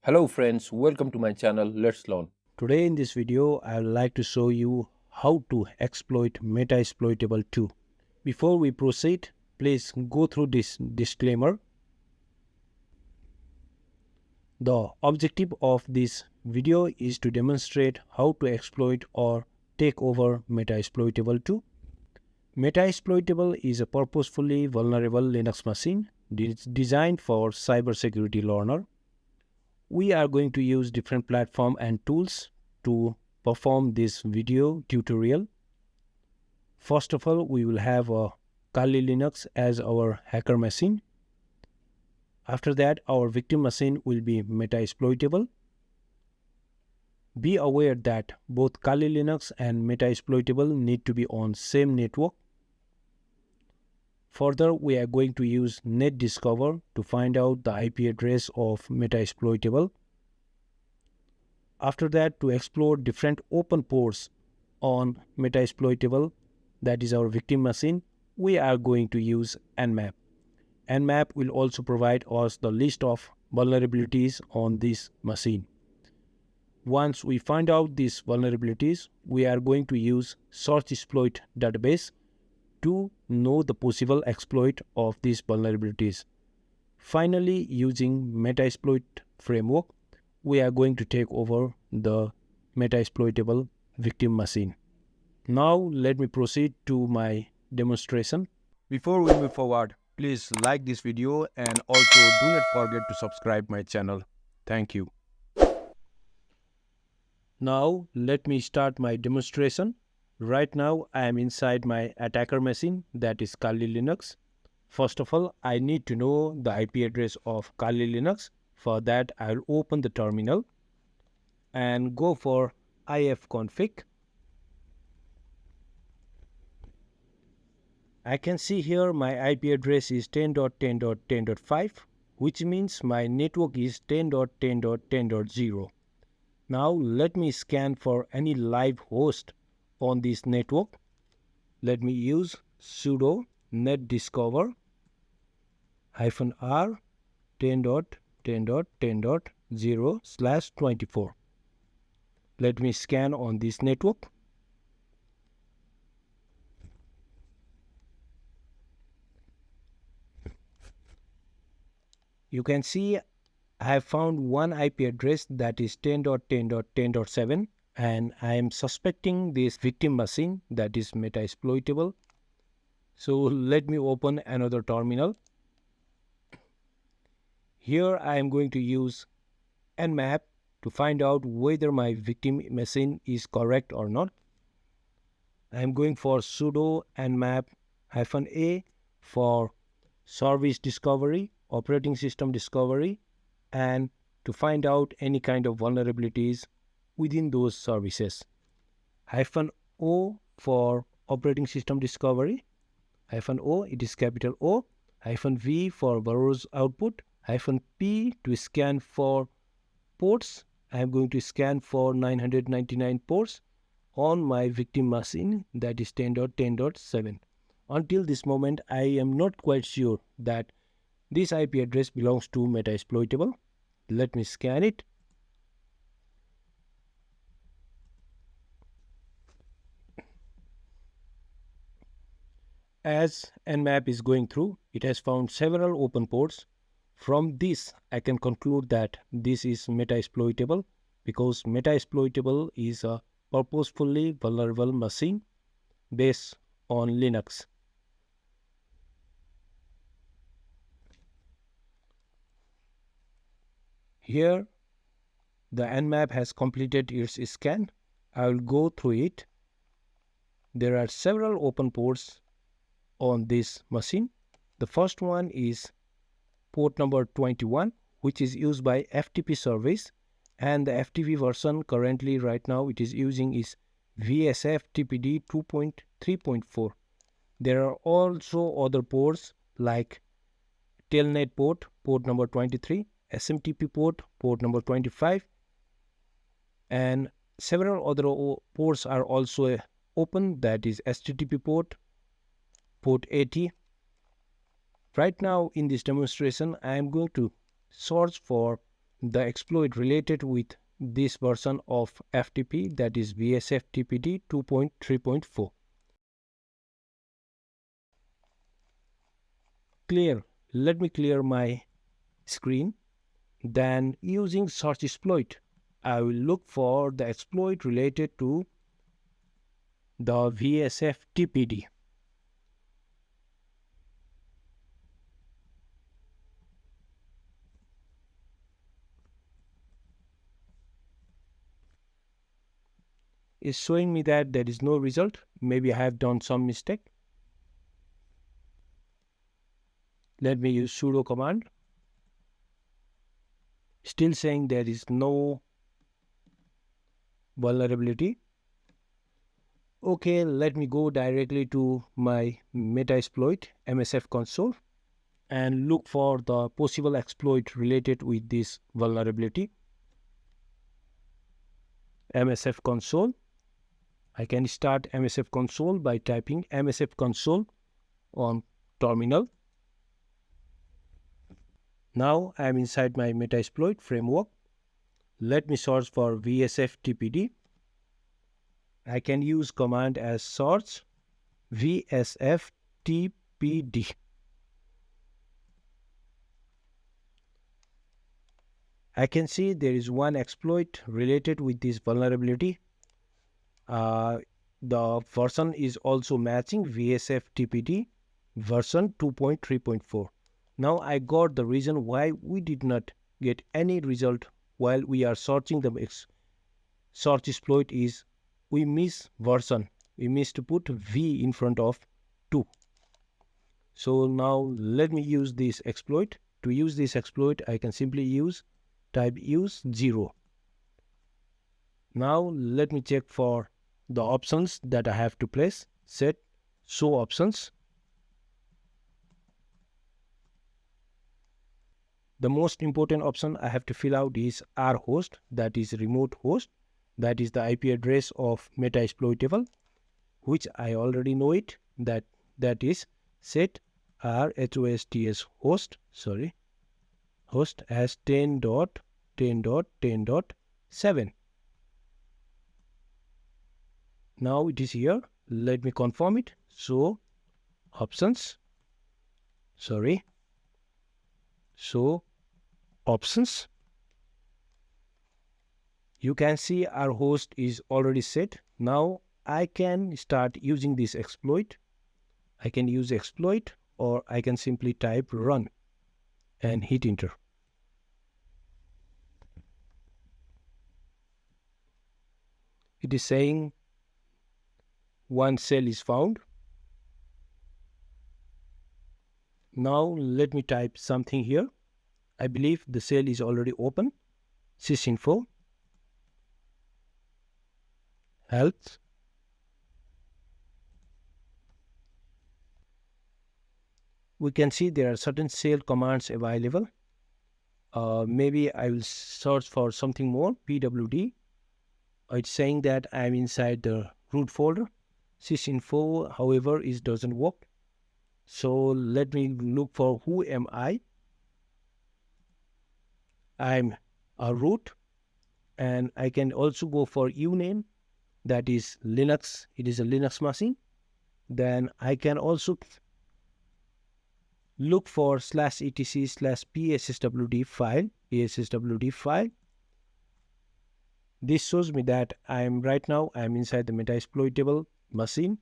Hello friends, welcome to my channel. Let's learn. Today in this video, I would like to show you how to exploit Metasploitable-2. Before we proceed, please go through this disclaimer. The objective of this video is to demonstrate how to exploit or take over Metasploitable-2. Metasploitable is a purposefully vulnerable Linux machine designed for cybersecurity learner. We are going to use different platforms and tools to perform this video tutorial. First of all, we will have a Kali Linux as our hacker machine. After that, our victim machine will be Metasploitable. Be aware that both Kali Linux and Metasploitable need to be on same network. Further, we are going to use NetDiscover to find out the IP address of Metasploitable. After that, to explore different open ports on Metasploitable, that is our victim machine, we are going to use Nmap. Nmap will also provide us the list of vulnerabilities on this machine. Once we find out these vulnerabilities, we are going to use Searchsploit database to know the possible exploit of these vulnerabilities. Finally, using Metasploit framework, we are going to take over the Metasploitable victim machine. Now, let me proceed to my demonstration. Before we move forward, please like this video and also do not forget to subscribe my channel. Thank you. Now, let me start my demonstration. Right now, I am inside my attacker machine, that is Kali Linux. First of all, I need to know the IP address of Kali Linux. For that, I will open the terminal and go for ifconfig. I can see here my IP address is 10.10.10.5, which means my network is 10.10.10.0. Now let me scan for any live host on this network. Let me use sudo netdiscover -r 10.10.10.0/24. Let me scan on this network. You can see I have found one IP address that is 10.10.10.7, and I am suspecting this victim machine, that is Metasploitable. So let me open another terminal. Here I am going to use Nmap to find out whether my victim machine is correct or not. I am going for sudo nmap -a for service discovery, operating system discovery, and to find out any kind of vulnerabilities within those services. -o for operating system discovery, -o, it is capital O, -v for Burroughs output, -p to scan for ports. I am going to scan for 999 ports on my victim machine, that is 10.10.7. Until this moment, I am not quite sure that this IP address belongs to Metasploitable. Let me scan it. As Nmap is going through, it has found several open ports. From this, I can conclude that this is Metasploitable, because Metasploitable is a purposefully vulnerable machine based on Linux. Here, the Nmap has completed its scan. I will go through it. There are several open ports on this machine. The first one is port number 21, which is used by FTP service, and the FTP version currently right now it is using is VSF TPD 2.3.4. There are also other ports like Telnet port number 23, SMTP port number 25, and several other ports are also open, that is HTTP port 80. Right now in this demonstration, I am going to search for the exploit related with this version of FTP, that is VSFTPD 2.3.4. Clear. Let me clear my screen. Then using Searchsploit, I will look for the exploit related to the VSFTPD. It's showing me that there is no result. Maybe I have done some mistake. Let me use sudo command. Still saying there is no vulnerability. Okay, let me go directly to my Metasploit MSF console and look for the possible exploit related with this vulnerability. MSF console. I can start MSF console by typing MSF console on terminal. Now I am inside my Metasploit framework. Let me search for VSFTPD. I can use command as search VSFTPD. I can see there is one exploit related with this vulnerability. The version is also matching VSFTPD version 2.3.4. Now I got the reason why we did not get any result while we are searching the Searchsploit is we miss version. We missed to put V in front of 2. So now let me use this exploit. To use this exploit, I can simply type use 0. Now let me check for the options that I have to place. Set show options. The most important option I have to fill out is rhost, that is remote host. That is the IP address of Metasploitable, which I already know it. That is set host as 10.10.10.7. Now it is here. Let me confirm it. So options. So options. You can see our host is already set. Now I can start using this exploit. I can use exploit, or I can simply type run and hit enter. It is saying one cell is found. Now let me type something here. I believe the cell is already open. Sysinfo health. We can see there are certain shell commands available. Maybe I will search for something more. pwd. It's saying that I'm inside the root folder. Sysinfo, however, it doesn't work. So let me look for who am I. I'm a root, and I can also go for uname, that is Linux. It is a Linux machine. Then I can also look for /etc/psswd file. This shows me that I'm inside the Metasploitable machine,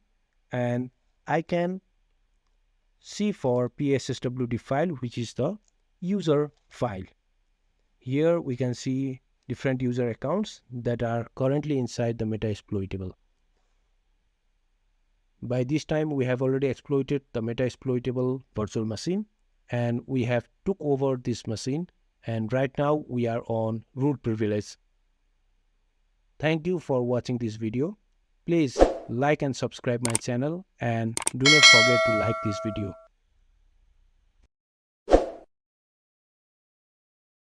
and I can see for psswd file, which is the user file. Here we can see different user accounts that are currently inside the Metasploitable. By this time, we have already exploited the Metasploitable virtual machine, and we have took over this machine, and right now we are on root privilege. Thank you for watching this video. Please like and subscribe my channel, and do not forget to like this video.